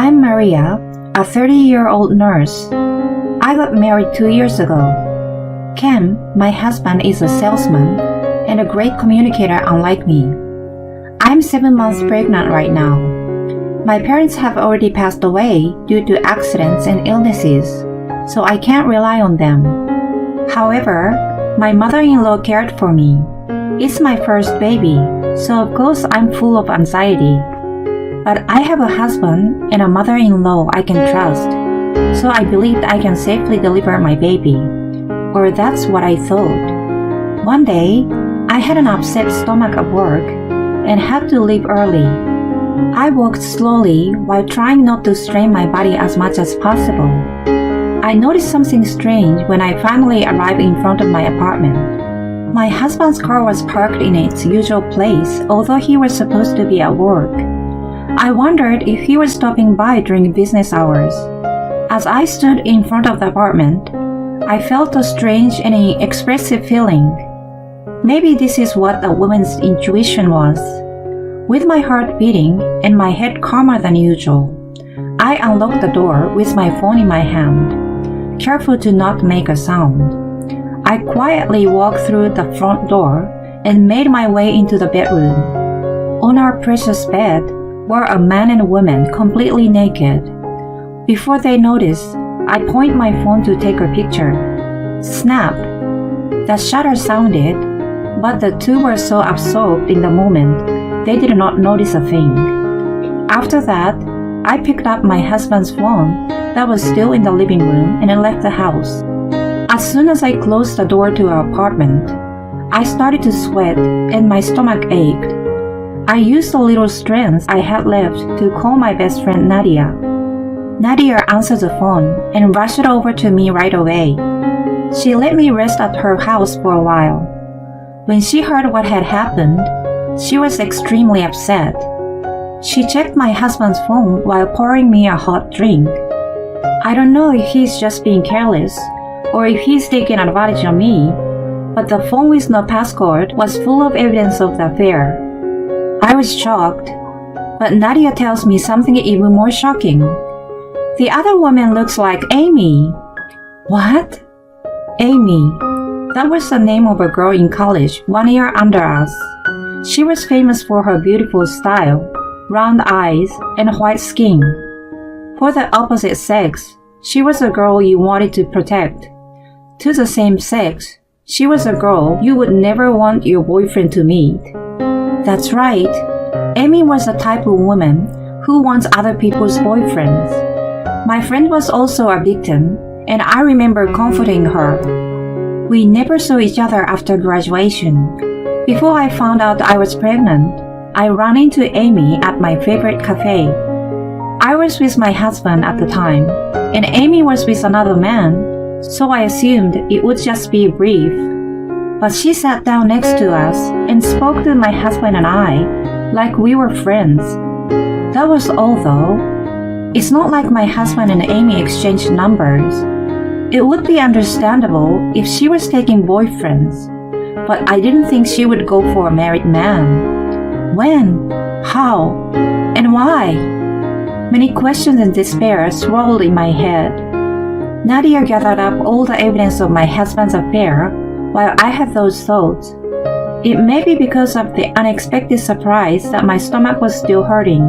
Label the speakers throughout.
Speaker 1: I'm Maria, a 30-year-old nurse. I got married 2 years ago. Ken, my husband, is a salesman and a great communicator unlike me. I'm 7 months pregnant right now. My parents have already passed away due to accidents and illnesses, so I can't rely on them. However, my mother-in-law cared for me. It's my first baby, so of course I'm full of anxiety. But I have a husband and a mother-in-law I can trust, so I believed I can safely deliver my baby. Or that's what I thought. One day, I had an upset stomach at work and had to leave early. I walked slowly while trying not to strain my body as much as possible. I noticed something strange when I finally arrived in front of my apartment. My husband's car was parked in its usual place, although he was supposed to be at work. I wondered if he was stopping by during business hours. As I stood in front of the apartment, I felt a strange and inexpressive feeling. Maybe this is what a woman's intuition was. With my heart beating and my head calmer than usual, I unlocked the door with my phone in my hand, careful to not make a sound. I quietly walked through the front door and made my way into the bedroom. On our precious bed were a man and a woman completely naked. Before they noticed, I point my phone to take a picture. Snap! The shutter sounded, but the two were so absorbed in the moment, they did not notice a thing. After that, I picked up my husband's phone that was still in the living room and I left the house. As soon as I closed the door to our apartment, I started to sweat and my stomach ached. I used the little strength I had left to call my best friend Nadia. Nadia answered the phone and rushed over to me right away. She let me rest at her house for a while. When she heard what had happened, she was extremely upset. She checked my husband's phone while pouring me a hot drink. I don't know if he's just being careless or if he's taking advantage of me, but the phone with no passcode was full of evidence of the affair. I was shocked, but Nadia tells me something even more shocking. The other woman looks like Amy. What? Amy. That was the name of a girl in college 1 year under us. She was famous for her beautiful style, round eyes, and white skin. For the opposite sex, she was a girl you wanted to protect. To the same sex, she was a girl you would never want your boyfriend to meet. That's right. Amy was the type of woman who wants other people's boyfriends. My friend was also a victim, and I remember comforting her. We never saw each other after graduation. Before I found out I was pregnant, I ran into Amy at my favorite cafe. I was with my husband at the time, and Amy was with another man, so I assumed it would just be brief. But she sat down next to us and spoke to my husband and I like we were friends. That was all though. It's not like my husband and Amy exchanged numbers. It would be understandable if she was taking boyfriends, but I didn't think she would go for a married man. When? How? And why? Many questions and despair swirled in my head. Nadia gathered up all the evidence of my husband's affair while I had those thoughts. It may be because of the unexpected surprise that my stomach was still hurting.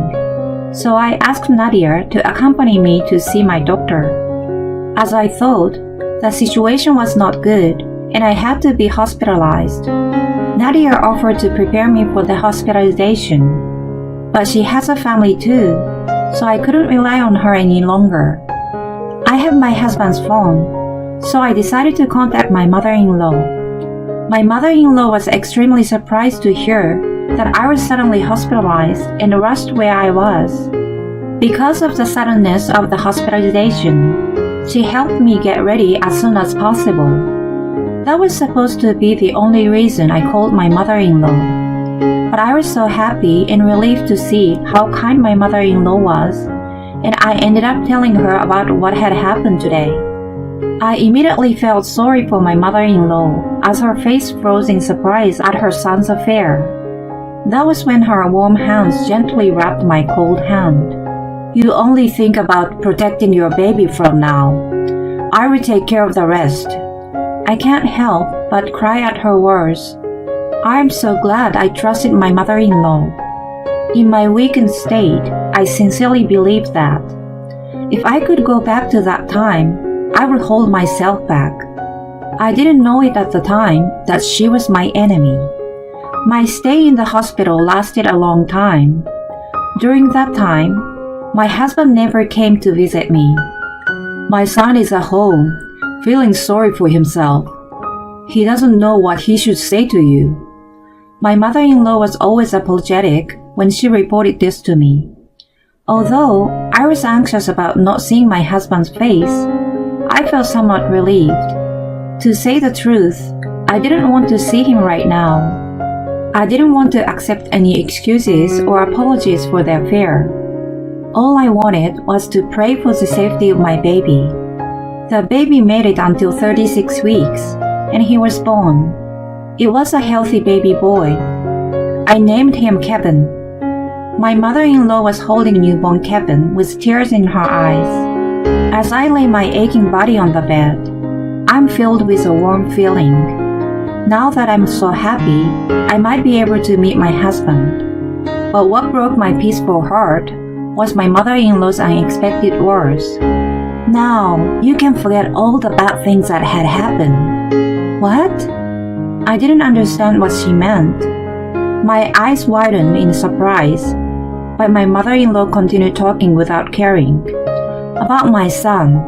Speaker 1: So I asked Nadia to accompany me to see my doctor. As I thought, the situation was not good and I had to be hospitalized. Nadia offered to prepare me for the hospitalization. But she has a family too, so I couldn't rely on her any longer. I have my husband's phone, so I decided to contact my mother-in-law. My mother-in-law was extremely surprised to hear that I was suddenly hospitalized and rushed where I was. Because of the suddenness of the hospitalization, she helped me get ready as soon as possible. That was supposed to be the only reason I called my mother-in-law. But I was so happy and relieved to see how kind my mother-in-law was, and I ended up telling her about what had happened today. I immediately felt sorry for my mother-in-law as her face froze in surprise at her son's affair. That was when her warm hands gently wrapped my cold hand. You only think about protecting your baby from now. I will take care of the rest." I can't help but cry at her words. I am so glad I trusted my mother-in-law. In my weakened state, I sincerely believed that if I could go back to that time, I would hold myself back. I didn't know it at the time that she was my enemy. My stay in the hospital lasted a long time. During that time, my husband never came to visit me. My son is at home, feeling sorry for himself. He doesn't know what he should say to you. My mother-in-law was always apologetic when she reported this to me. Although I was anxious about not seeing my husband's face, I felt somewhat relieved. To say the truth, I didn't want to see him right now. I didn't want to accept any excuses or apologies for the affair. All I wanted was to pray for the safety of my baby. The baby made it until 36 weeks, and he was born. It was a healthy baby boy. I named him Kevin. My mother-in-law was holding newborn Kevin with tears in her eyes. As I lay my aching body on the bed, I'm filled with a warm feeling. Now that I'm so happy, I might be able to meet my husband. But what broke my peaceful heart was my mother-in-law's unexpected words. "Now, you can forget all the bad things that had happened." What? I didn't understand what she meant. My eyes widened in surprise, but my mother-in-law continued talking without caring. "About my son,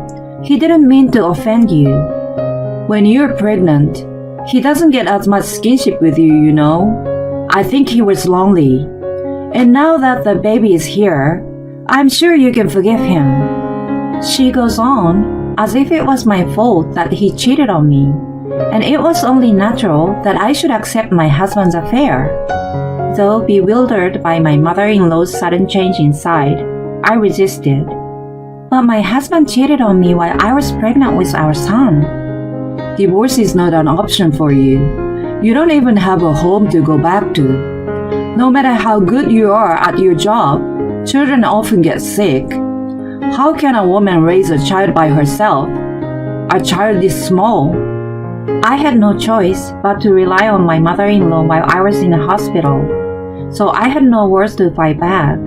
Speaker 1: he didn't mean to offend you. When you're pregnant, he doesn't get as much skinship with you, you know. I think he was lonely. And now that the baby is here, I'm sure you can forgive him." She goes on, as if it was my fault that he cheated on me, and it was only natural that I should accept my husband's affair. Though bewildered by my mother-in-law's sudden change inside, I resisted. "But my husband cheated on me while I was pregnant with our son." "Divorce is not an option for you. You don't even have a home to go back to. No matter how good you are at your job, children often get sick. How can a woman raise a child by herself? A child is small." I had no choice but to rely on my mother-in-law while I was in the hospital, so I had no words to fight back.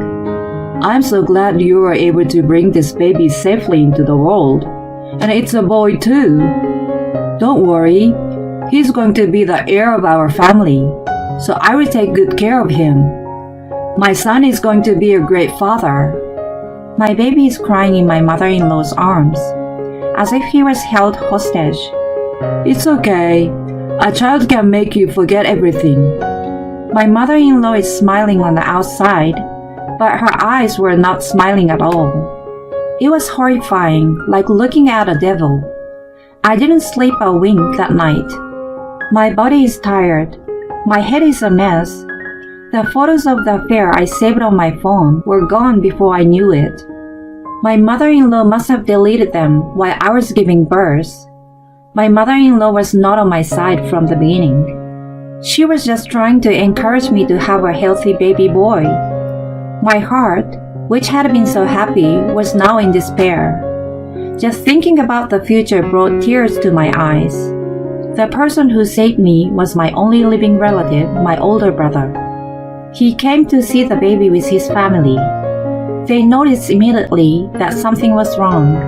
Speaker 1: "I'm so glad you were able to bring this baby safely into the world. And it's a boy too. Don't worry, he's going to be the heir of our family, so I will take good care of him. My son is going to be a great father." My baby is crying in my mother-in-law's arms, as if he was held hostage. "It's okay. A child can make you forget everything." My mother-in-law is smiling on the outside, but her eyes were not smiling at all. It was horrifying, like looking at a devil. I didn't sleep a wink that night. My body is tired. My head is a mess. The photos of the affair I saved on my phone were gone before I knew it. My mother-in-law must have deleted them while I was giving birth. My mother-in-law was not on my side from the beginning. She was just trying to encourage me to have a healthy baby boy. My heart, which had been so happy, was now in despair. Just thinking about the future brought tears to my eyes. The person who saved me was my only living relative, my older brother. He came to see the baby with his family. They noticed immediately that something was wrong.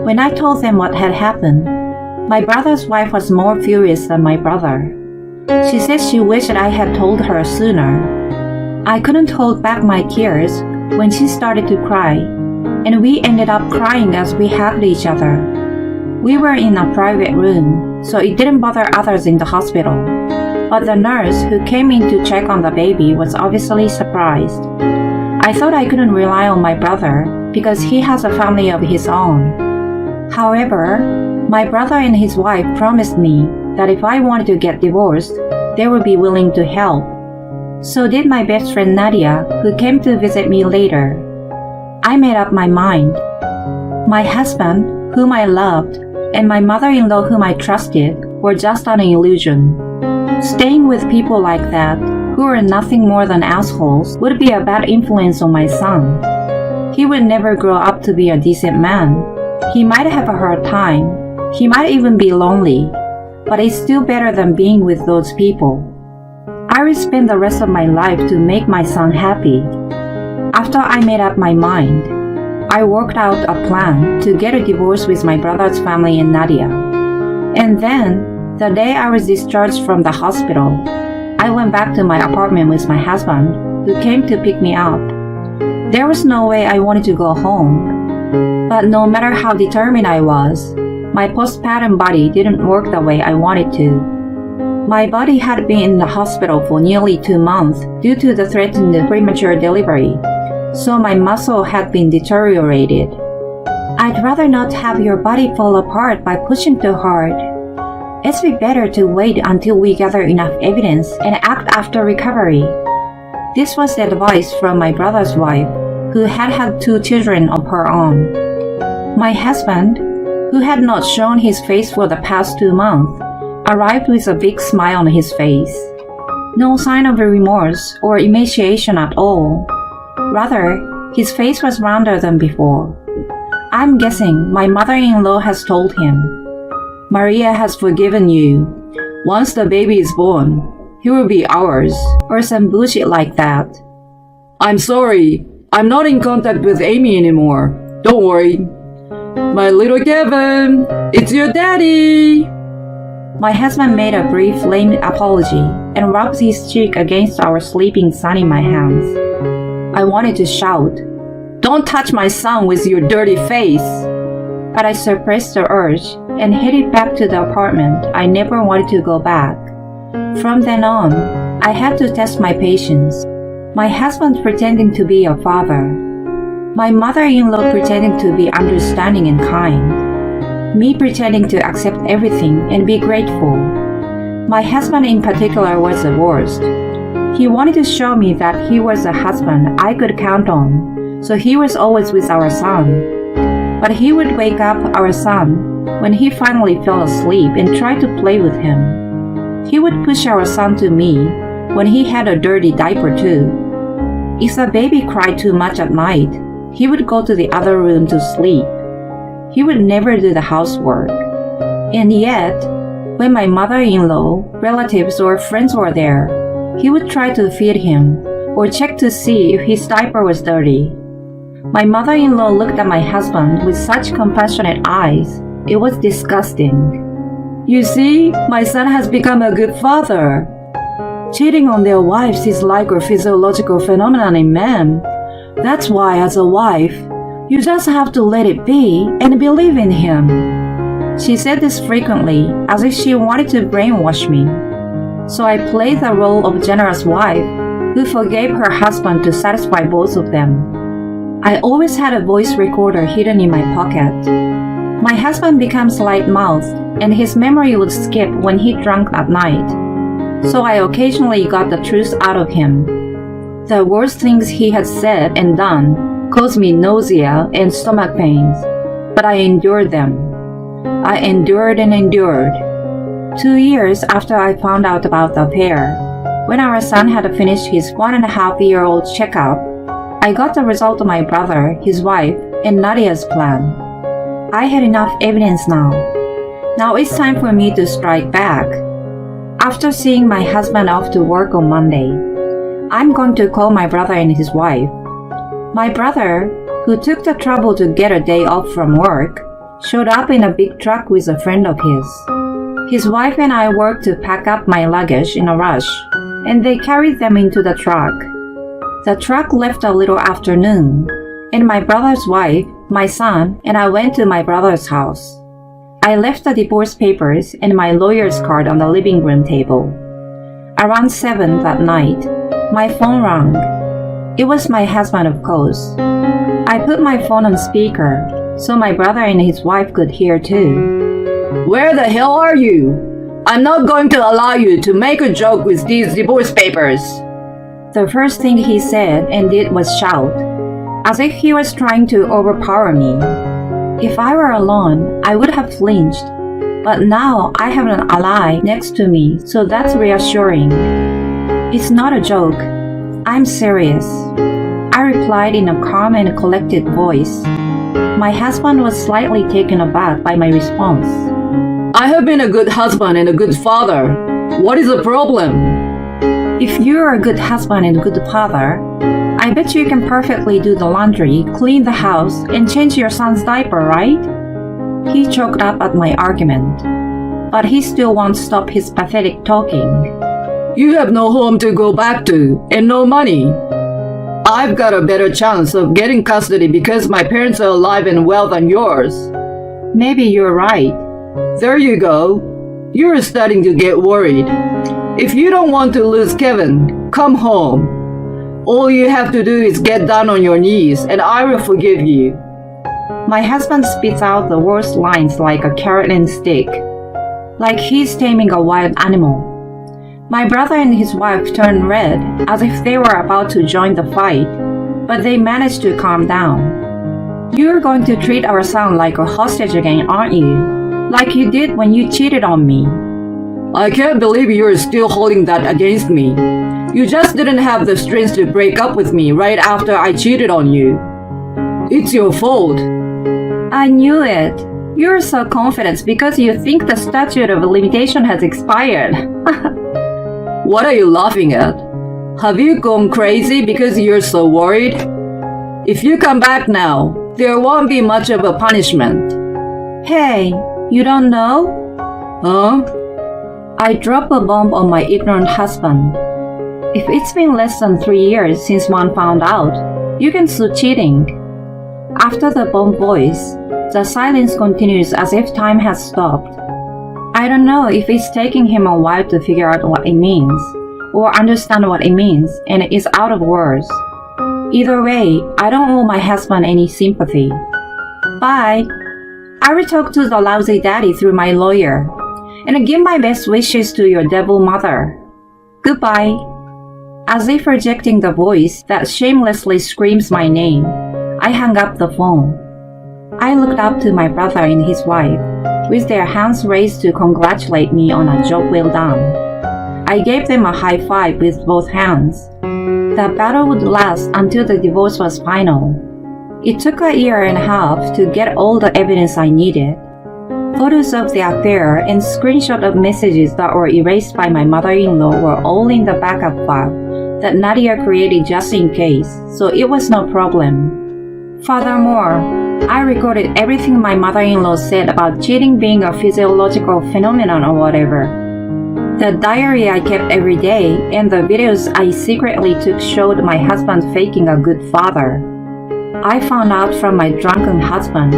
Speaker 1: When I told them what had happened, my brother's wife was more furious than my brother. She said she wished I had told her sooner. I couldn't hold back my tears when she started to cry, and we ended up crying as we hugged each other. We were in a private room, so it didn't bother others in the hospital. But the nurse who came in to check on the baby was obviously surprised. I thought I couldn't rely on my brother because he has a family of his own. However, my brother and his wife promised me that if I wanted to get divorced, they would be willing to help. So did my best friend Nadia, who came to visit me later. I made up my mind. My husband, whom I loved, and my mother-in-law whom I trusted were just an illusion. Staying with people like that, who are nothing more than assholes, would be a bad influence on my son. He would never grow up to be a decent man. He might have a hard time. He might even be lonely. But it's still better than being with those people. I will spend the rest of my life to make my son happy. After I made up my mind, I worked out a plan to get a divorce with my brother's family and Nadia. And then, the day I was discharged from the hospital, I went back to my apartment with my husband, who came to pick me up. There was no way I wanted to go home. But no matter how determined I was, my postpartum body didn't work the way I wanted to. My body had been in the hospital for nearly 2 months due to the threatened premature delivery, so my muscle had been deteriorated. I'd rather not have your body fall apart by pushing too hard. It's be better to wait until we gather enough evidence and act after recovery. This was the advice from my brother's wife, who had had 2 children of her own. My husband, who had not shown his face for the past 2 months, arrived with a big smile on his face. No sign of remorse or emaciation at all. Rather, his face was rounder than before. I'm guessing my mother-in-law has told him, "Maria has forgiven you. Once the baby is born, he will be ours," or some bullshit like that. "I'm sorry, I'm not in contact with Amy anymore. Don't worry. My little Kevin, it's your daddy." My husband made a brief lame apology and rubbed his cheek against our sleeping son in my hands. I wanted to shout, "Don't touch my son with your dirty face!" But I suppressed the urge and headed back to the apartment. I never wanted to go back. From then on, I had to test my patience. My husband pretending to be a father. My mother-in-law pretending to be understanding and kind. Me pretending to accept everything and be grateful. My husband in particular was the worst. He wanted to show me that he was a husband I could count on, so he was always with our son. But he would wake up our son when he finally fell asleep and try to play with him. He would push our son to me when he had a dirty diaper too. If the baby cried too much at night, he would go to the other room to sleep. He would never do the housework. And yet, when my mother-in-law, relatives, or friends were there, he would try to feed him or check to see if his diaper was dirty. My mother-in-law looked at my husband with such compassionate eyes. It was disgusting. "You see, my son has become a good father. Cheating on their wives is like a physiological phenomenon in men. That's why, as a wife, you just have to let it be and believe in him." She said this frequently, as if she wanted to brainwash me. So I played the role of generous wife who forgave her husband to satisfy both of them. I always had a voice recorder hidden in my pocket. My husband becomes light-mouthed, and his memory would skip when he drank at night. So I occasionally got the truth out of him. The worst things he had said and done caused me nausea and stomach pains, but I endured them. I endured and endured. 2 years after I found out about the affair, when our son had finished his 1.5-year-old checkup, I got the result of my brother, his wife, and Nadia's plan. I had enough evidence now. Now it's time for me to strike back. After seeing my husband off to work on Monday, I'm going to call my brother and his wife. My brother, who took the trouble to get a day off from work, showed up in a big truck with a friend of his. His wife and I worked to pack up my luggage in a rush, and they carried them into the truck. The truck left a little after noon, and my brother's wife, my son, and I went to my brother's house. I left the divorce papers and my lawyer's card on the living room table. Around 7 that night, my phone rang. It was my husband, of course. I put my phone on speaker so my brother and his wife could hear too. "Where the hell are you? I'm not going to allow you to make a joke with these divorce papers." The first thing he said and did was shout, as if he was trying to overpower me. If I were alone, I would have flinched, but now I have an ally next to me, so that's reassuring. It's not a joke. I'm serious. I replied in a calm and collected voice. My husband was slightly taken aback by my response.
Speaker 2: I have been a good husband and a good father. What is the problem?
Speaker 1: If you're a good husband and a good father, I bet you can perfectly do the laundry, clean the house, and change your son's diaper, right? He choked up at my argument, but he still won't stop his pathetic talking.
Speaker 2: You have no home to go back to and no money. I've got a better chance of getting custody because my parents are alive and well than yours.
Speaker 1: Maybe you're right.
Speaker 2: There you go. You're starting to get worried. If you don't want to lose Kevin, come home. All you have to do is get down on your knees and I will forgive you.
Speaker 1: My husband spits out the worst lines like a carrot and stick, like he's taming a wild animal. My brother and his wife turned red as if they were about to join the fight, but they managed to calm down. You're going to treat our son like a hostage again, aren't you? Like you did when you cheated on me.
Speaker 2: I can't believe you're still holding that against me. You just didn't have the strength to break up with me right after I cheated on you. It's your fault.
Speaker 1: I knew it. You're so confident because you think the statute of limitation has expired.
Speaker 2: What are you laughing at? Have you gone crazy because you're so worried? If you come back now, there won't be much of a punishment.
Speaker 1: Hey, you don't know?
Speaker 2: Huh?
Speaker 1: I dropped a bomb on my ignorant husband. If it's been less than 3 years since one found out, you can sue cheating. After the bomb voice, the silence continues as if time has stopped. I don't know if it's taking him a while to figure out what it means, or understand what it means, and it is out of words. Either way, I don't owe my husband any sympathy. Bye. I will talk to the lousy daddy through my lawyer, and give my best wishes to your devil mother. Goodbye. As if rejecting the voice that shamelessly screams my name, I hung up the phone. I looked up to my brother and his wife, with their hands raised to congratulate me on a job well done. I gave them a high five with both hands. The battle would last until the divorce was final. It took a year and a half to get all the evidence I needed. Photos of the affair and screenshots of messages that were erased by my mother-in-law were all in the backup file that Nadia created just in case, so it was no problem. Furthermore, I recorded everything my mother-in-law said about cheating being a physiological phenomenon or whatever. The diary I kept every day and the videos I secretly took showed my husband faking a good father. I found out from my drunken husband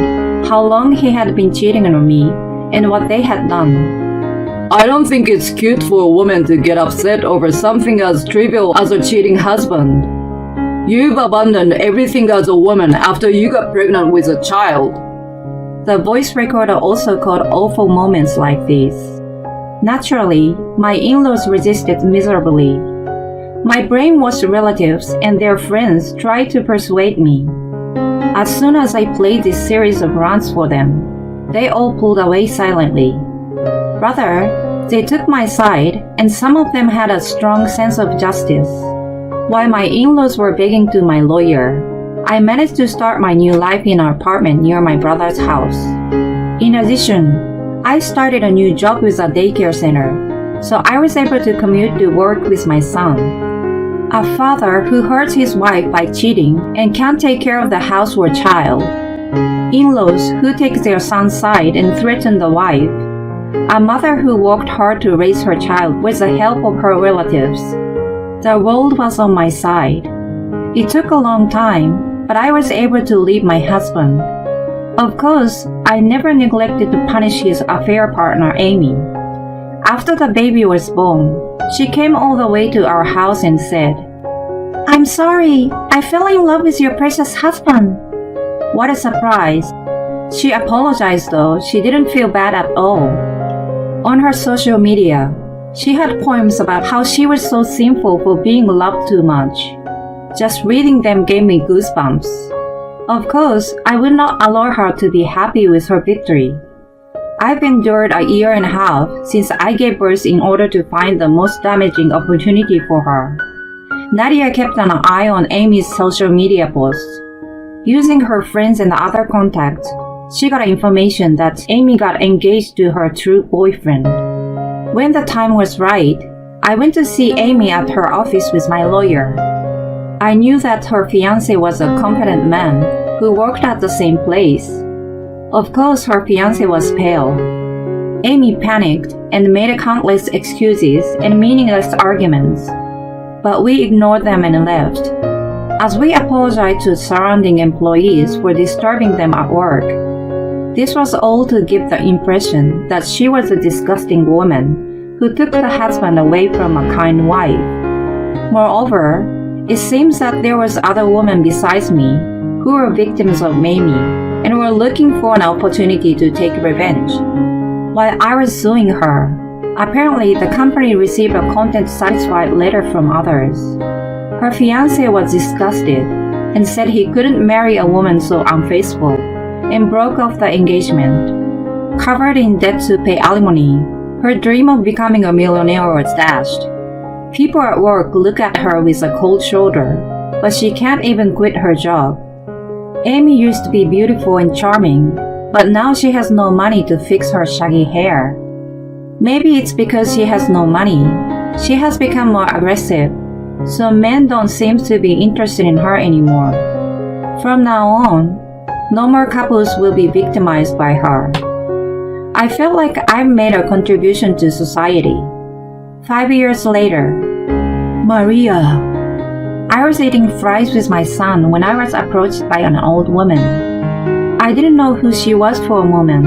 Speaker 1: how long he had been cheating on me and what they had done.
Speaker 2: I don't think it's cute for a woman to get upset over something as trivial as a cheating husband. You've abandoned everything as a woman after you got pregnant with a child.
Speaker 1: The voice recorder also caught awful moments like these. Naturally, my in-laws resisted miserably. My brainwashed relatives and their friends tried to persuade me. As soon as I played this series of rants for them, they all pulled away silently. Rather, they took my side, and some of them had a strong sense of justice. While my in-laws were begging to my lawyer, I managed to start my new life in an apartment near my brother's house. In addition, I started a new job with a daycare center, so I was able to commute to work with my son. A father who hurts his wife by cheating and can't take care of the house or child. In-laws who take their son's side and threaten the wife. A mother who worked hard to raise her child with the help of her relatives. The world was on my side. It took a long time, but I was able to leave my husband. Of course, I never neglected to punish his affair partner, Amy. After the baby was born, she came all the way to our house and said, "I'm sorry, I fell in love with your precious husband." What a surprise. She apologized though she didn't feel bad at all. On her social media, she had poems about how she was so sinful for being loved too much. Just reading them gave me goosebumps. Of course, I would not allow her to be happy with her victory. I've endured a year and a half since I gave birth in order to find the most damaging opportunity for her. Nadia kept an eye on Amy's social media posts. Using her friends and other contacts, she got information that Amy got engaged to her true boyfriend. When the time was right, I went to see Amy at her office with my lawyer. I knew that her fiancé was a competent man who worked at the same place. Of course, her fiancé was pale. Amy panicked and made countless excuses and meaningless arguments, but we ignored them and left. As we apologized to surrounding employees for disturbing them at work, this was all to give the impression that she was a disgusting woman who took the husband away from a kind wife. Moreover, it seems that there was other women besides me who were victims of Mamie and were looking for an opportunity to take revenge. While I was suing her, apparently the company received a content-satisfied letter from others. Her fiancé was disgusted and said he couldn't marry a woman so unfaithful and broke off the engagement. Covered in debt to pay alimony, her dream of becoming a millionaire was dashed. People at work look at her with a cold shoulder, but she can't even quit her job. Amy used to be beautiful and charming, but now she has no money to fix her shaggy hair. Maybe it's because she has no money. She has become more aggressive, so men don't seem to be interested in her anymore. From now on, no more couples will be victimized by her. I felt like I've made a contribution to society. 5 years later,
Speaker 2: Maria,
Speaker 1: I was eating fries with my son when I was approached by an old woman. I didn't know who she was for a moment,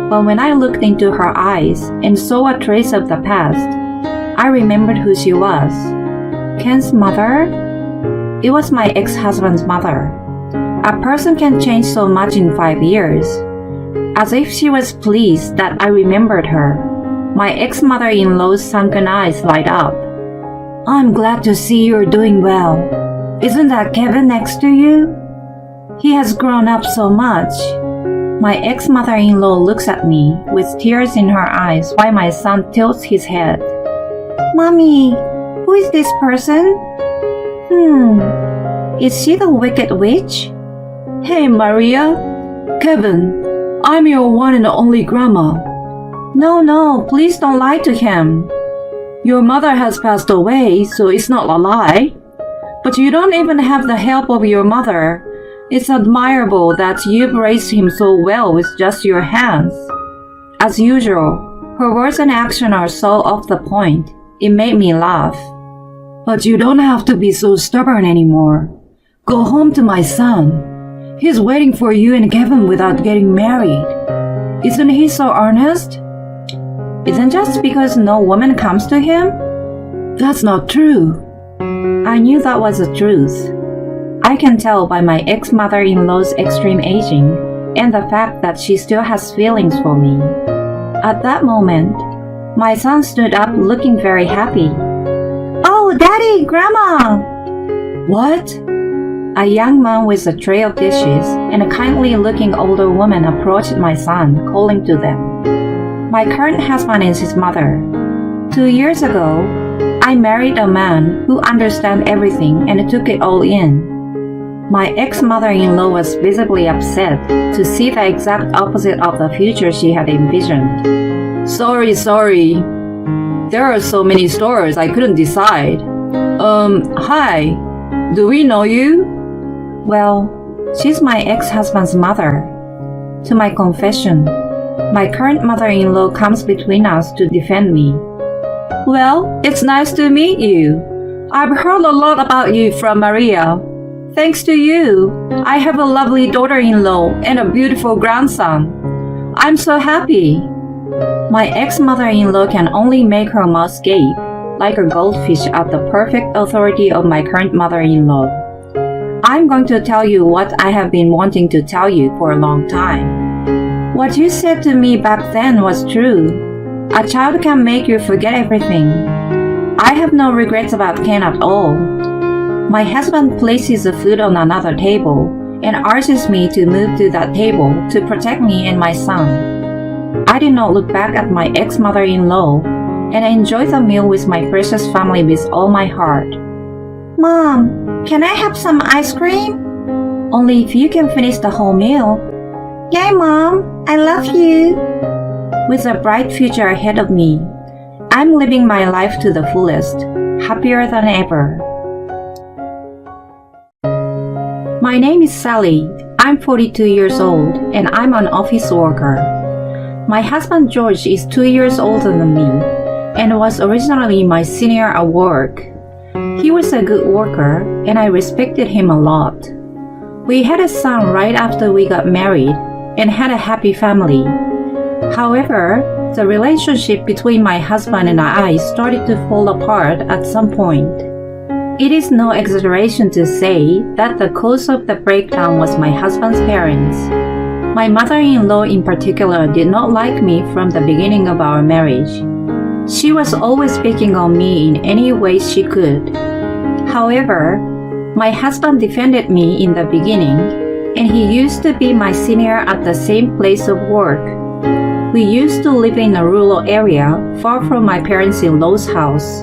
Speaker 1: but when I looked into her eyes and saw a trace of the past, I remembered who she was. Ken's mother? It was my ex-husband's mother. A person can change so much in 5 years. As if she was pleased that I remembered her, my ex-mother-in-law's sunken eyes light up. I'm glad to see you're doing well. Isn't that Kevin next to you? He has grown up so much. My ex-mother-in-law looks at me with tears in her eyes while my son tilts his head. Mommy, who is this person? Is she the wicked witch?
Speaker 2: Hey Maria, Kevin, I'm your one and only grandma.
Speaker 1: No, please don't lie to him.
Speaker 2: Your mother has passed away, so it's not a lie. But you don't even have the help of your mother. It's admirable that you've raised him so well with just your hands. As usual, her words and action are so off the point, it made me laugh. But you don't have to be so stubborn anymore. Go home to my son. He's waiting for you and Kevin without getting married. Isn't he so earnest?
Speaker 1: Isn't just because no woman comes to him?
Speaker 2: That's not true.
Speaker 1: I knew that was the truth. I can tell by my ex-mother-in-law's extreme aging and the fact that she still has feelings for me. At that moment, my son stood up looking very happy. Oh, Daddy, Grandma!
Speaker 2: What?
Speaker 1: A young man with a tray of dishes and a kindly-looking older woman approached my son, calling to them. My current husband is his mother. 2 years ago, I married a man who understands everything and took it all in. My ex-mother-in-law was visibly upset to see the exact opposite of the future she had envisioned.
Speaker 2: Sorry. There are so many stores I couldn't decide. Hi. Do we know you?
Speaker 1: Well, she's my ex-husband's mother. To my confession, my current mother-in-law comes between us to defend me.
Speaker 2: Well, it's nice to meet you. I've heard a lot about you from Maria. Thanks to you, I have a lovely daughter-in-law and a beautiful grandson. I'm so happy.
Speaker 1: My ex-mother-in-law can only make her mouth gape, like a goldfish at the perfect authority of my current mother-in-law. I'm going to tell you what I have been wanting to tell you for a long time. What you said to me back then was true. A child can make you forget everything. I have no regrets about Ken at all. My husband places the food on another table and urges me to move to that table to protect me and my son. I did not look back at my ex-mother-in-law and I enjoyed the meal with my precious family with all my heart. Mom, can I have some ice cream? Only if you can finish the whole meal. Yay, Mom, I love you. With a bright future ahead of me, I'm living my life to the fullest, happier than ever. My name is Sally. I'm 42 years old and I'm an office worker. My husband George is 2 years older than me and was originally my senior at work. He was a good worker and I respected him a lot. We had a son right after we got married and had a happy family. However, the relationship between my husband and I started to fall apart at some point. It is no exaggeration to say that the cause of the breakdown was my husband's parents. My mother-in-law in particular did not like me from the beginning of our marriage. She was always picking on me in any way she could. However, my husband defended me in the beginning, and he used to be my senior at the same place of work. We used to live in a rural area far from my parents-in-law's house,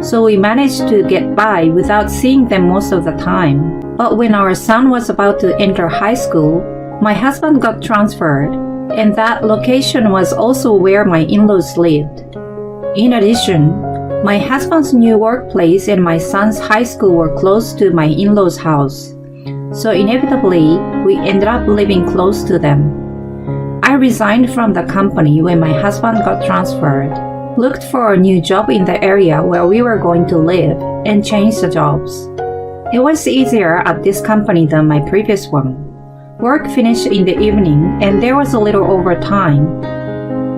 Speaker 1: so we managed to get by without seeing them most of the time. But when our son was about to enter high school, my husband got transferred, and that location was also where my in-laws lived. In addition, my husband's new workplace and my son's high school were close to my in-laws' house, so inevitably, we ended up living close to them. I resigned from the company when my husband got transferred, looked for a new job in the area where we were going to live, and changed the jobs. It was easier at this company than my previous one. Work finished in the evening and there was a little overtime.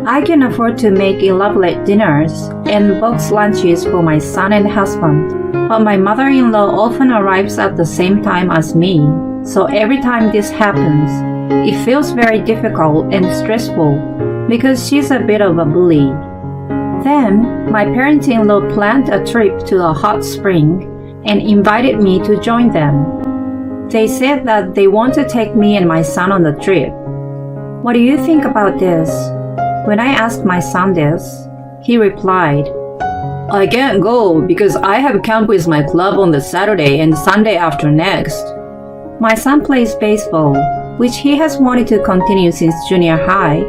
Speaker 1: I can afford to make elaborate dinners and box lunches for my son and husband, but my mother-in-law often arrives at the same time as me, so every time this happens, it feels very difficult and stressful because she's a bit of a bully. Then, my parents-in-law planned a trip to a hot spring and invited me to join them. They said that they want to take me and my son on the trip. What do you think about this? When I asked my son this, he replied,
Speaker 2: I can't go because I have camp with my club on the Saturday and Sunday after next.
Speaker 1: My son plays baseball, which he has wanted to continue since junior high,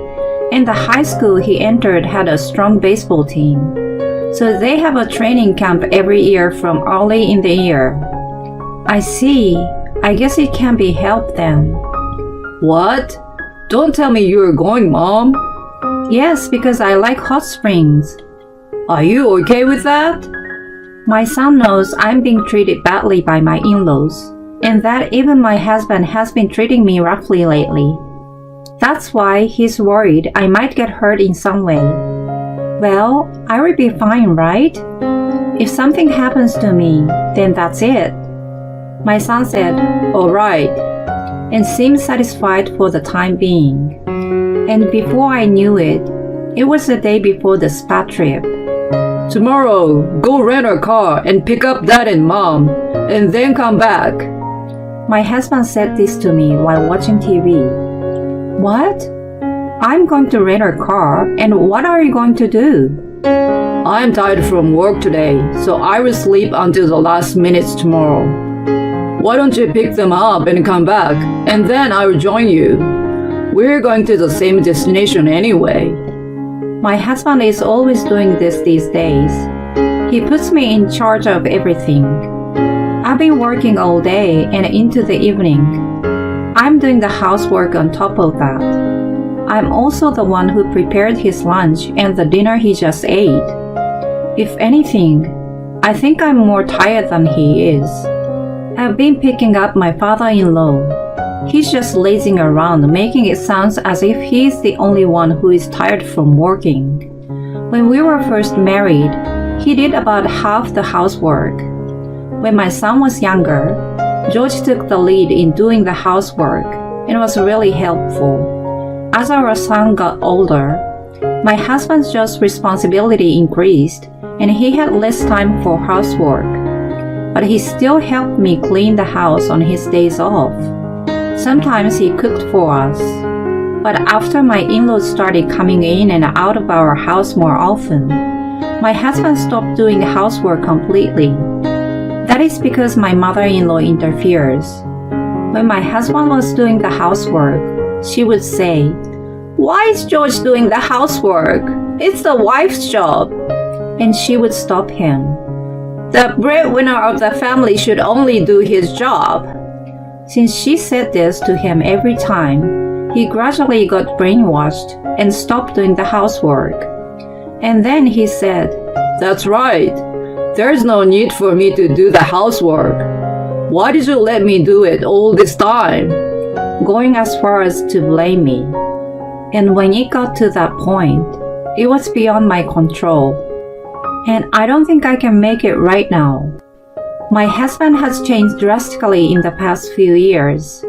Speaker 1: and the high school he entered had a strong baseball team. So they have a training camp every year from early in the year. I see. I guess it can be helped then.
Speaker 2: What? Don't tell me you're going, Mom.
Speaker 1: Yes, because I like hot springs.
Speaker 2: Are you okay with that?
Speaker 1: My son knows I'm being treated badly by my in-laws, and that even my husband has been treating me roughly lately. That's why he's worried I might get hurt in some way. Well, I will be fine, right? If something happens to me, then that's it. My son said,
Speaker 2: All right,
Speaker 1: and seemed satisfied for the time being. And before I knew it, it was the day before the spa trip.
Speaker 2: Tomorrow, go rent a car and pick up Dad and Mom, and then come back.
Speaker 1: My husband said this to me while watching TV. What? I'm going to rent a car, and what are you going to do?
Speaker 2: I'm tired from work today, so I will sleep until the last minutes tomorrow. Why don't you pick them up and come back, and then I will join you. We're going to the same destination anyway.
Speaker 1: My husband is always doing this these days. He puts me in charge of everything. I've been working all day and into the evening. I'm doing the housework on top of that. I'm also the one who prepared his lunch and the dinner he just ate. If anything, I think I'm more tired than he is. I've been picking up my father-in-law. He's just lazing around, making it sound as if he's the only one who is tired from working. When we were first married, he did about half the housework. When my son was younger, George took the lead in doing the housework and was really helpful. As our son got older, my husband's just responsibility increased and he had less time for housework. But he still helped me clean the house on his days off. Sometimes he cooked for us. But after my in-laws started coming in and out of our house more often, my husband stopped doing housework completely. That is because my mother-in-law interferes. When my husband was doing the housework, she would say, "Why is George doing the housework? It's the wife's job." And she would stop him. "The breadwinner of the family should only do his job." Since she said this to him every time, he gradually got brainwashed and stopped doing the housework. And then he said, "That's right. There's no need for me to do the housework. Why did you let me do it all this time?" Going as far as to blame me. And when it got to that point, it was beyond my control. And I don't think I can make it right now. My husband has changed drastically in the past few years.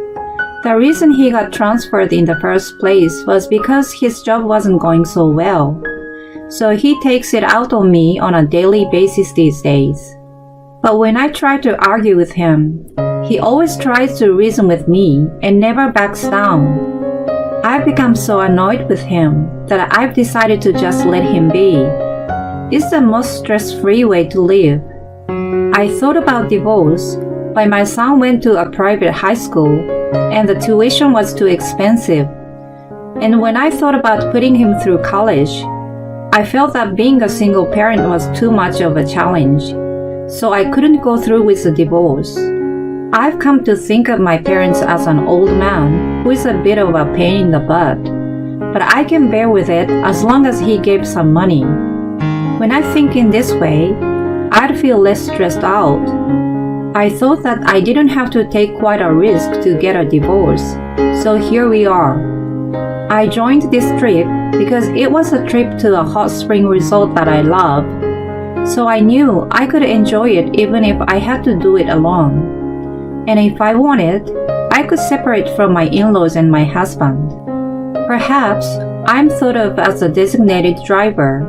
Speaker 1: The reason he got transferred in the first place was because his job wasn't going so well. So he takes it out on me on a daily basis these days. But when I try to argue with him, he always tries to reason with me and never backs down. I've become so annoyed with him that I've decided to just let him be. It's the most stress-free way to live. I thought about divorce, but my son went to a private high school and the tuition was too expensive. And when I thought about putting him through college, I felt that being a single parent was too much of a challenge, so I couldn't go through with the divorce. I've come to think of my parents as an old man who is a bit of a pain in the butt, but I can bear with it as long as he gave some money. When I think in this way, I'd feel less stressed out. I thought that I didn't have to take quite a risk to get a divorce, so here we are. I joined this trip because it was a trip to a hot spring resort that I love, so I knew I could enjoy it even if I had to do it alone. And if I wanted, I could separate from my in-laws and my husband. Perhaps I'm thought of as a designated driver,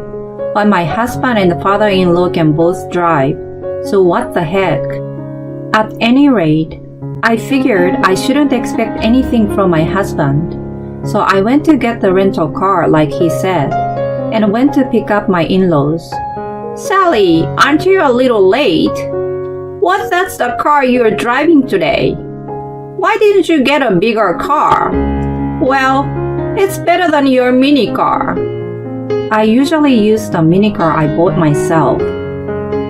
Speaker 1: but my husband and father-in-law can both drive, so what the heck? At any rate, I figured I shouldn't expect anything from my husband, so I went to get the rental car like he said, and went to pick up my in-laws. "Sally, aren't you a little late? What, that's the car you're driving today? Why didn't you get a bigger car?" "Well, it's better than your mini car." I usually use the mini car I bought myself.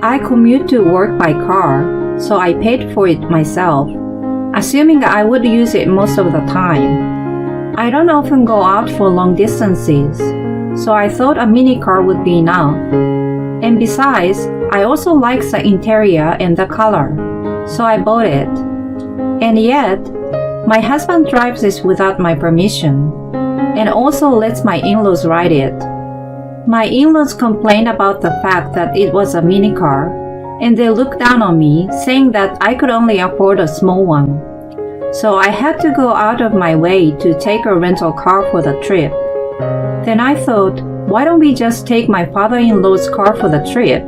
Speaker 1: I commute to work by car, so I paid for it myself, assuming I would use it most of the time. I don't often go out for long distances, so I thought a mini car would be enough. And besides, I also like the interior and the color, so I bought it. And yet, my husband drives this without my permission, and also lets my in-laws ride it. My in-laws complained about the fact that it was a mini car, and they looked down on me, saying that I could only afford a small one. So I had to go out of my way to take a rental car for the trip. Then I thought, why don't we just take my father-in-law's car for the trip?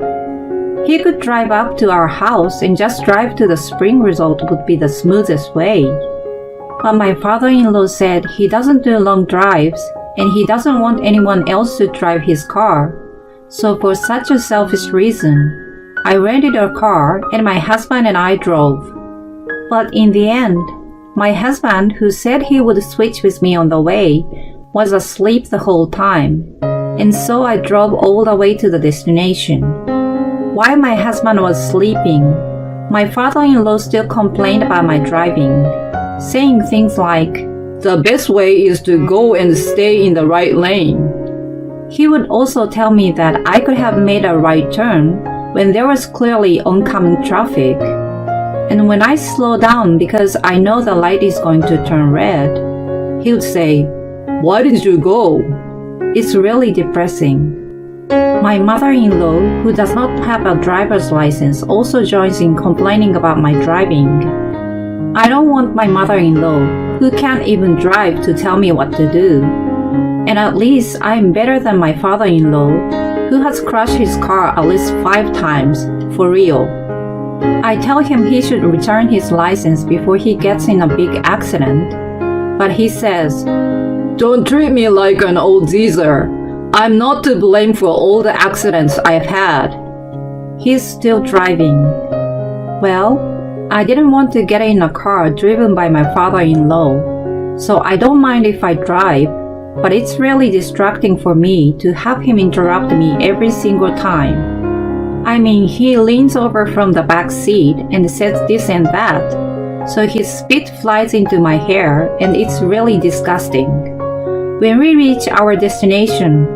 Speaker 1: He could drive up to our house and just drive to the spring resort would be the smoothest way. But my father-in-law said he doesn't do long drives and he doesn't want anyone else to drive his car. So for such a selfish reason, I rented a car and my husband and I drove. But in the end, my husband, who said he would switch with me on the way, was asleep the whole time, and so I drove all the way to the destination. While my husband was sleeping, my father-in-law still complained about my driving, saying things like, "The best way is to go and stay in the right lane." He would also tell me that I could have made a right turn when there was clearly oncoming traffic. And when I slow down because I know the light is going to turn red, he would say, "Why didn't you go?" It's really depressing. My mother-in-law, who does not have a driver's license, also joins in complaining about my driving. I don't want my mother-in-law, who can't even drive, to tell me what to do. And at least I'm better than my father-in-law, who has crashed his car at least 5 times, for real. I tell him he should return his license before he gets in a big accident, but he says, "Don't treat me like an old geezer. I'm not to blame for all the accidents I've had." He's still driving. Well, I didn't want to get in a car driven by my father-in-law, so I don't mind if I drive, but it's really distracting for me to have him interrupt me every single time. I mean, he leans over from the back seat and says this and that, so his spit flies into my hair and it's really disgusting. When we reach our destination,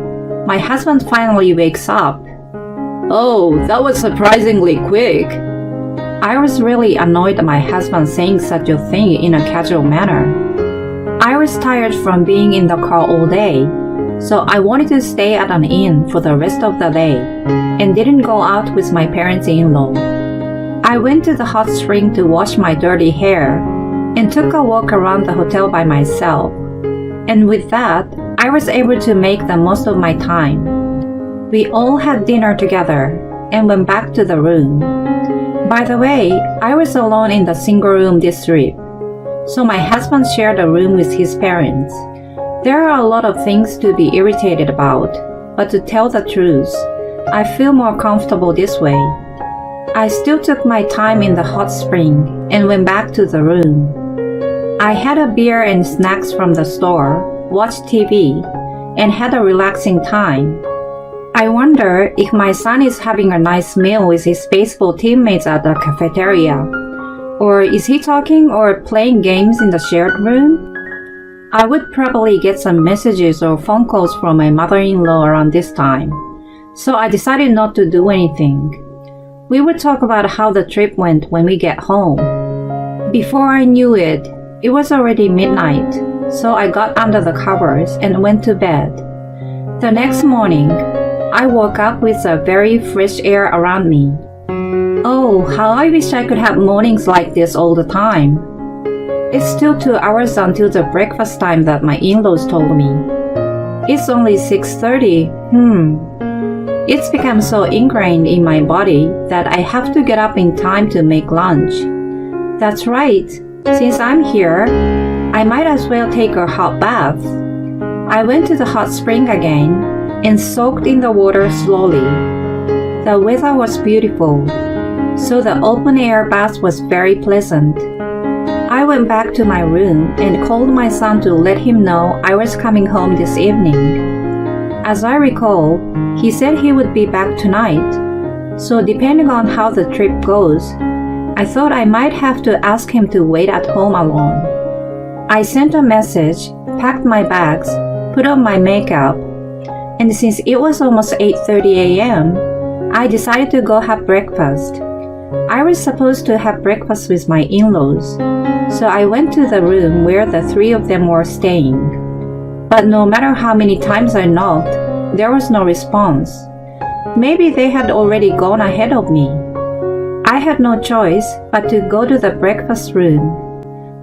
Speaker 1: my husband finally wakes up.
Speaker 2: Oh, that was surprisingly quick.
Speaker 1: I was really annoyed at my husband saying such a thing in a casual manner. I was tired from being in the car all day, so I wanted to stay at an inn for the rest of the day and didn't go out with my parents-in-law. I went to the hot spring to wash my dirty hair and took a walk around the hotel by myself. And with that, I was able to make the most of my time. We all had dinner together and went back to the room. By the way, I was alone in the single room this trip, so my husband shared a room with his parents. There are a lot of things to be irritated about, but to tell the truth, I feel more comfortable this way. I still took my time in the hot spring and went back to the room. I had a beer and snacks from the store, watched TV, and had a relaxing time. I wonder if my son is having a nice meal with his baseball teammates at the cafeteria. Or is he talking or playing games in the shared room? I would probably get some messages or phone calls from my mother-in-law around this time, so I decided not to do anything. We would talk about how the trip went when we get home. Before I knew it, it was already midnight, so I got under the covers and went to bed. The next morning, I woke up with a very fresh air around me. Oh, how I wish I could have mornings like this all the time. It's still 2 hours until the breakfast time that my in-laws told me. It's only 6:30. It's become so ingrained in my body that I have to get up in time to make lunch. That's right. Since I'm here, I might as well take a hot bath. I went to the hot spring again and soaked in the water slowly. The weather was beautiful, so the open air bath was very pleasant. I went back to my room and called my son to let him know I was coming home this evening. As I recall, he said he would be back tonight, so depending on how the trip goes, I thought I might have to ask him to wait at home alone. I sent a message, packed my bags, put on my makeup, and since it was almost 8:30 a.m., I decided to go have breakfast. I was supposed to have breakfast with my in-laws, so I went to the room where the three of them were staying. But no matter how many times I knocked, there was no response. Maybe they had already gone ahead of me. I had no choice but to go to the breakfast room,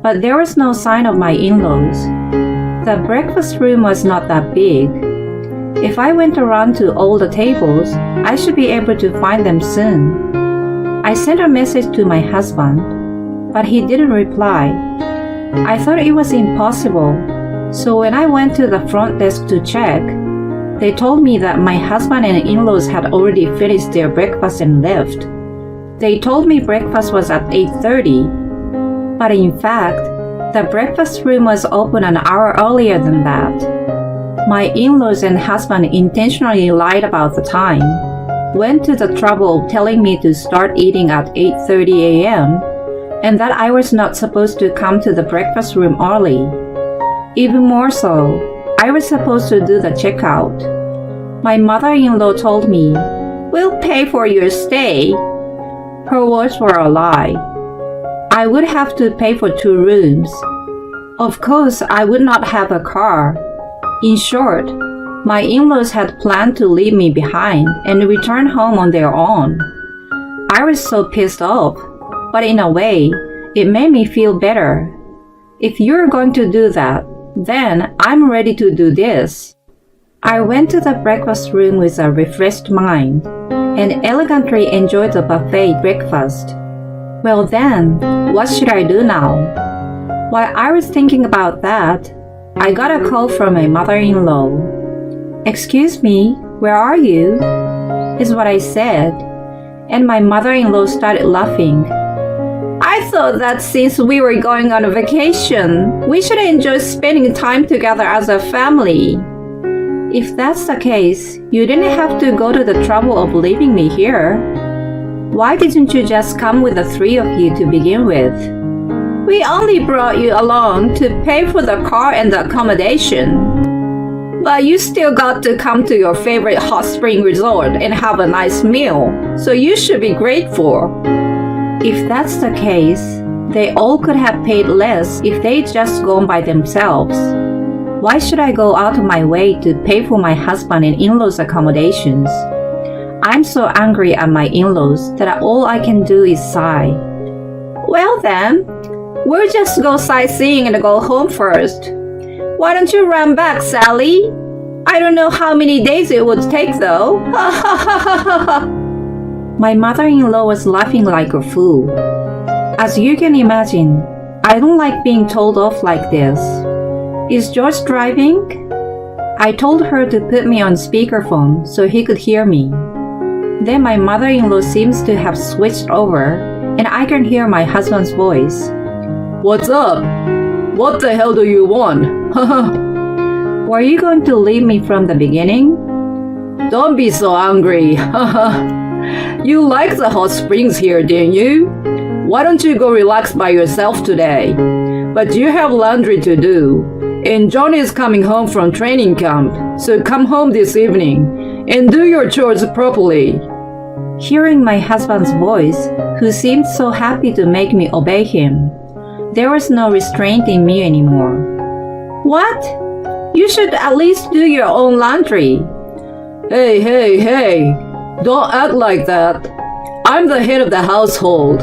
Speaker 1: but there was no sign of my in-laws. The breakfast room was not that big. If I went around to all the tables, I should be able to find them soon. I sent a message to my husband, but he didn't reply. I thought it was impossible, so when I went to the front desk to check, they told me that my husband and in-laws had already finished their breakfast and left. They told me breakfast was at 8:30, but in fact, the breakfast room was open an hour earlier than that. My in-laws and husband intentionally lied about the time, went to the trouble of telling me to start eating at 8:30 a.m., and that I was not supposed to come to the breakfast room early. Even more so, I was supposed to do the checkout. My mother-in-law told me, "We'll pay for your stay." Her words were a lie. I would have to pay for 2 rooms. Of course, I would not have a car. In short, my in-laws had planned to leave me behind and return home on their own. I was so pissed off, but in a way, it made me feel better. If you're going to do that, then I'm ready to do this. I went to the breakfast room with a refreshed mind and elegantly enjoyed the buffet breakfast. Well then, what should I do now? While I was thinking about that, I got a call from my mother-in-law. "Excuse me, where are you?" is what I said, and my mother-in-law started laughing I thought that since we were going on a vacation, we should enjoy spending time together as a family. If that's the case, you didn't have to go to the trouble of leaving me here. Why didn't you just come with the three of you to begin with? We only brought you along to pay for the car and the accommodation. But you still got to come to your favorite hot spring resort and have a nice meal, so you should be grateful. If that's the case, they all could have paid less if they'd just gone by themselves. Why should I go out of my way to pay for my husband and in-laws' accommodations? I'm so angry at my in-laws that all I can do is sigh. Well then, we'll just go sightseeing and go home first. Why don't you run back, Sally? I don't know how many days it would take though. My mother-in-law was laughing like a fool. As you can imagine, I don't like being told off like this. Is George driving? I told her to put me on speakerphone so he could hear me. Then my mother-in-law seems to have switched over, and I can hear my husband's voice.
Speaker 2: What's up? What the hell do you want?
Speaker 1: Were you going to leave me from the beginning?
Speaker 2: Don't be so angry. You like the hot springs here, didn't you? Why don't you go relax by yourself today? But you have laundry to do. And John is coming home from training camp, so come home this evening and do your chores properly.
Speaker 1: Hearing my husband's voice, who seemed so happy to make me obey him, there was no restraint in me anymore. What? You should at least do your own laundry.
Speaker 2: Hey, don't act like that. I'm the head of the household.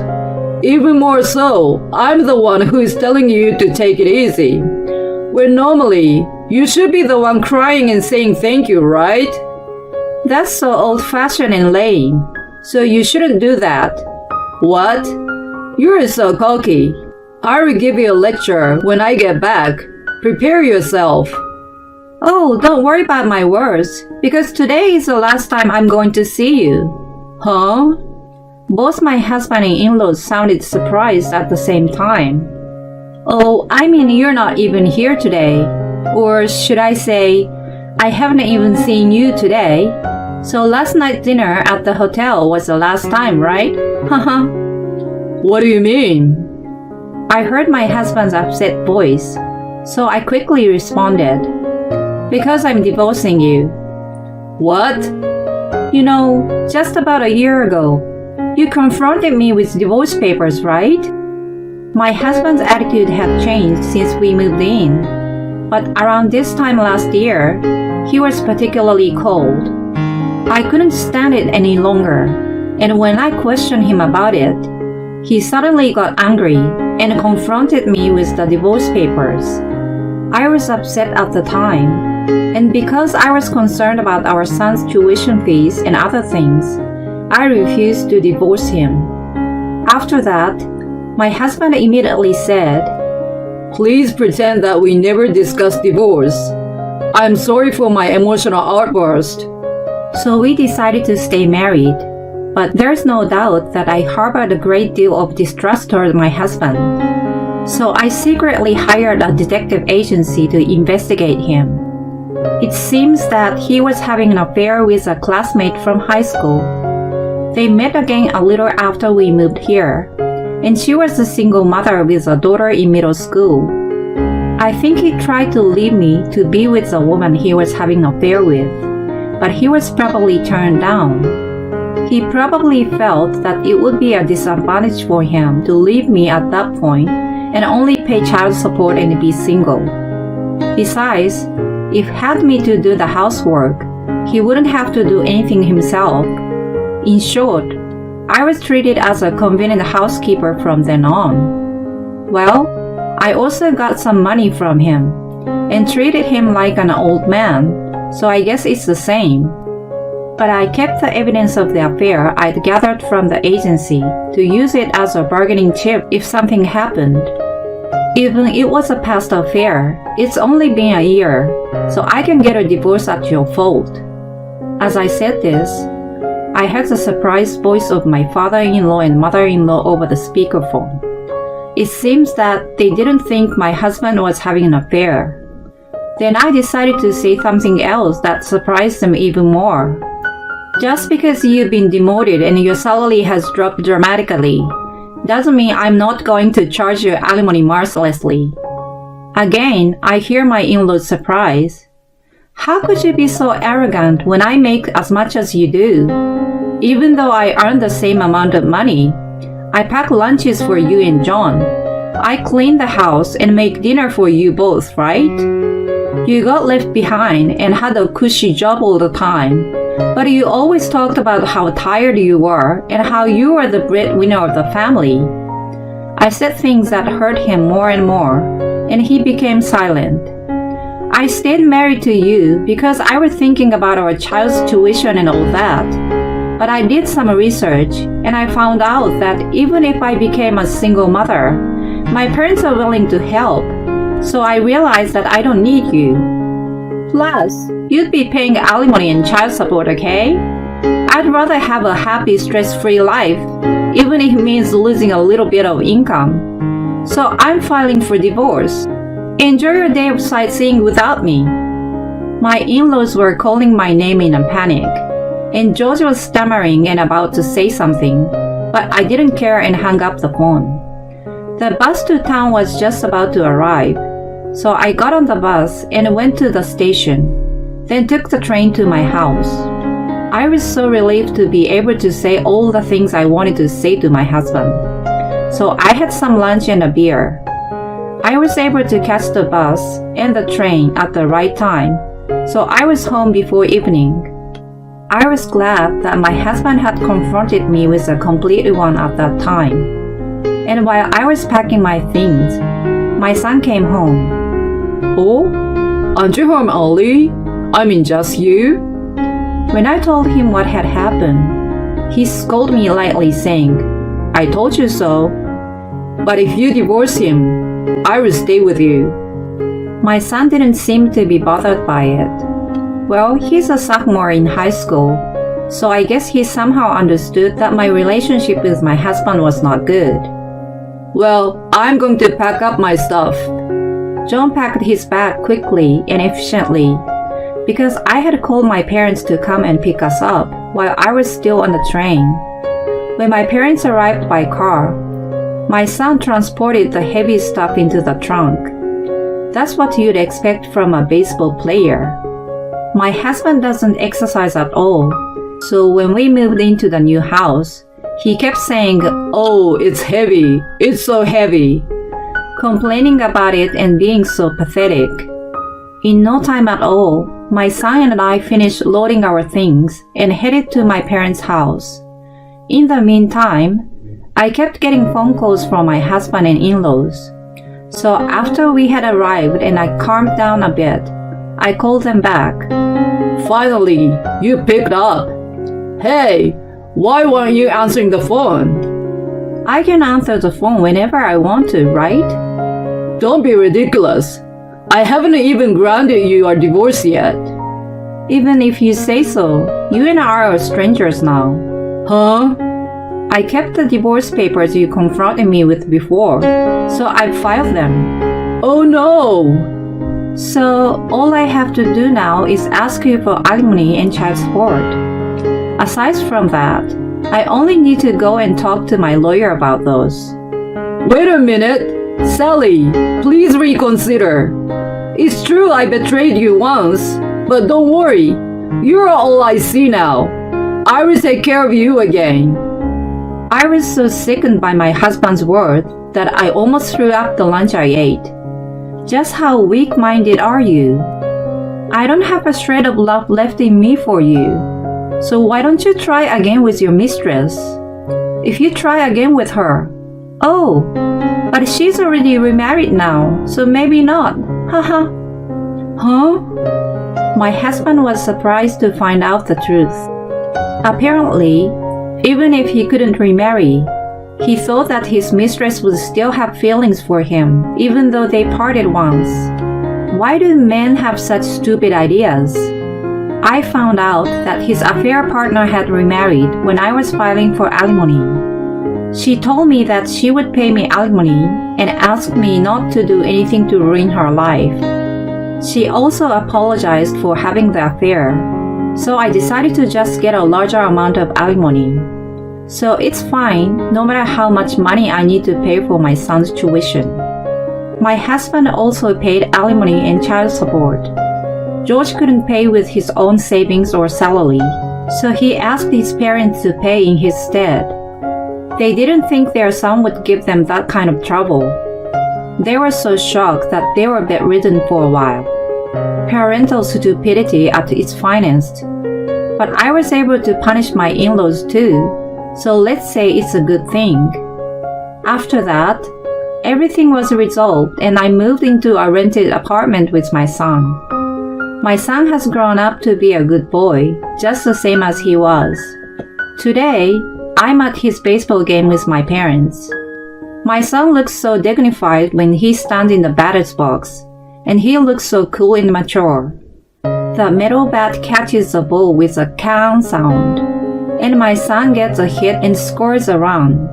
Speaker 2: Even more so, I'm the one who is telling you to take it easy. Where normally, you should be the one crying and saying thank you, right?
Speaker 1: That's so old-fashioned and lame, so you shouldn't do that.
Speaker 2: What? You're so cocky. I will give you a lecture when I get back. Prepare yourself.
Speaker 1: Oh, don't worry about my words, because today is the last time I'm going to see you.
Speaker 2: Huh?
Speaker 1: Both my husband and in-laws sounded surprised at the same time. Oh, I mean you're not even here today. Or should I say, I haven't even seen you today. So last night's dinner at the hotel was the last time, right? Haha.
Speaker 2: What do you mean?
Speaker 1: I heard my husband's upset voice, so I quickly responded. Because I'm divorcing you.
Speaker 2: What?
Speaker 1: You know, just about a year ago, you confronted me with divorce papers, right? My husband's attitude had changed since we moved in, but around this time last year, he was particularly cold. I couldn't stand it any longer, and when I questioned him about it, he suddenly got angry and confronted me with the divorce papers. I was upset at the time, and because I was concerned about our son's tuition fees and other things, I refused to divorce him. After that, my husband immediately said,
Speaker 2: Please pretend that we never discussed divorce. I'm sorry for my emotional outburst.
Speaker 1: So we decided to stay married, but there's no doubt that I harbored a great deal of distrust toward my husband. So I secretly hired a detective agency to investigate him. It seems that he was having an affair with a classmate from high school. They met again a little after we moved here, and she was a single mother with a daughter in middle school. I think he tried to leave me to be with the woman he was having an affair with, but he was probably turned down. He probably felt that it would be a disadvantage for him to leave me at that point and only pay child support and be single. Besides, if he had me to do the housework, he wouldn't have to do anything himself. In short, I was treated as a convenient housekeeper from then on. Well, I also got some money from him and treated him like an old man, so I guess it's the same. But I kept the evidence of the affair I'd gathered from the agency to use it as a bargaining chip if something happened. Even it was a past affair, it's only been a year, so I can get a divorce at your fault. As I said this, I heard the surprised voice of my father-in-law and mother-in-law over the speakerphone, It seems that they didn't think my husband was having an affair. Then I decided to say something else that surprised them even more. Just because you've been demoted and your salary has dropped dramatically doesn't mean I'm not going to charge you alimony mercilessly. Again, I hear my in-laws surprise. How could you be so arrogant when I make as much as you do? Even though I earn the same amount of money, I pack lunches for you and John. I clean the house and make dinner for you both, right? You got left behind and had a cushy job all the time, but you always talked about how tired you were and how you were the breadwinner of the family. I said things that hurt him more and more, and he became silent. I stayed married to you because I was thinking about our child's tuition and all that. But I did some research, and I found out that even if I became a single mother, my parents are willing to help. So I realized that I don't need you. Plus, you'd be paying alimony and child support, okay? I'd rather have a happy, stress-free life, even if it means losing a little bit of income. So I'm filing for divorce. Enjoy your day of sightseeing without me. My in-laws were calling my name in a panic, and George was stammering and about to say something, but I didn't care and hung up the phone. The bus to town was just about to arrive, so I got on the bus and went to the station, then took the train to my house. I was so relieved to be able to say all the things I wanted to say to my husband. So I had some lunch and a beer. I was able to catch the bus and the train at the right time, so I was home before evening. I was glad that my husband had confronted me with a complete one at that time. And while I was packing my things, my son came home.
Speaker 2: Oh, aren't you home early? I mean, just you?
Speaker 1: When I told him what had happened, he scolded me lightly, saying, "I told you so.
Speaker 2: But if you divorce him, I will stay with you."
Speaker 1: My son didn't seem to be bothered by it. Well, he's a sophomore in high school, so I guess he somehow understood that my relationship with my husband was not good.
Speaker 2: Well, I'm going to pack up my stuff.
Speaker 1: John packed his bag quickly and efficiently because I had called my parents to come and pick us up while I was still on the train. When my parents arrived by car, my son transported the heavy stuff into the trunk. That's what you'd expect from a baseball player. My husband doesn't exercise at all, so when we moved into the new house, he kept saying,
Speaker 2: "Oh, it's heavy. It's so heavy,"
Speaker 1: complaining about it and being so pathetic. In no time at all, my son and I finished loading our things and headed to my parents' house. In the meantime, I kept getting phone calls from my husband and in-laws. So after we had arrived and I calmed down a bit, I called them back.
Speaker 2: "Finally, you picked up. Hey, why weren't you answering the phone?"
Speaker 1: I can answer the phone whenever I want to, right?
Speaker 2: Don't be ridiculous. I haven't even granted you a divorce yet.
Speaker 1: Even if you say so, you and I are strangers now.
Speaker 2: Huh?
Speaker 1: I kept the divorce papers you confronted me with before, so I filed them.
Speaker 2: Oh no!
Speaker 1: So all I have to do now is ask you for alimony and child support. Aside from that, I only need to go and talk to my lawyer about those.
Speaker 2: Wait a minute! Sally, please reconsider. It's true I betrayed you once, but don't worry. You're all I see now. I will take care of you again.
Speaker 1: I was so sickened by my husband's words that I almost threw up the lunch I ate. Just how weak-minded are you? I don't have a shred of love left in me for you. So why don't you try again with your mistress? If you try again with her, oh, but she's already remarried now, so maybe not. Haha.
Speaker 2: Huh?
Speaker 1: My husband was surprised to find out the truth. Apparently, even if he couldn't remarry, he thought that his mistress would still have feelings for him, even though they parted once. Why do men have such stupid ideas? I found out that his affair partner had remarried when I was filing for alimony. She told me that she would pay me alimony and asked me not to do anything to ruin her life. She also apologized for having the affair, so I decided to just get a larger amount of alimony. So it's fine no matter how much money I need to pay for my son's tuition. My husband also paid alimony and child support. George couldn't pay with his own savings or salary, so he asked his parents to pay in his stead. They didn't think their son would give them that kind of trouble. They were so shocked that they were bedridden for a while. Parental stupidity at its finest. But I was able to punish my in-laws too, so let's say it's a good thing. After that, everything was resolved and I moved into a rented apartment with my son. My son has grown up to be a good boy, just the same as he was. Today, I'm at his baseball game with my parents. My son looks so dignified when he stands in the batter's box, and he looks so cool and mature. The metal bat catches the ball with a count sound, and my son gets a hit and scores a run.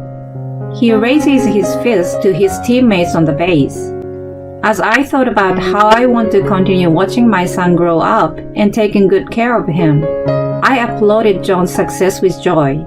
Speaker 1: He raises his fist to his teammates on the base. As I thought about how I want to continue watching my son grow up and taking good care of him, I applauded John's success with joy.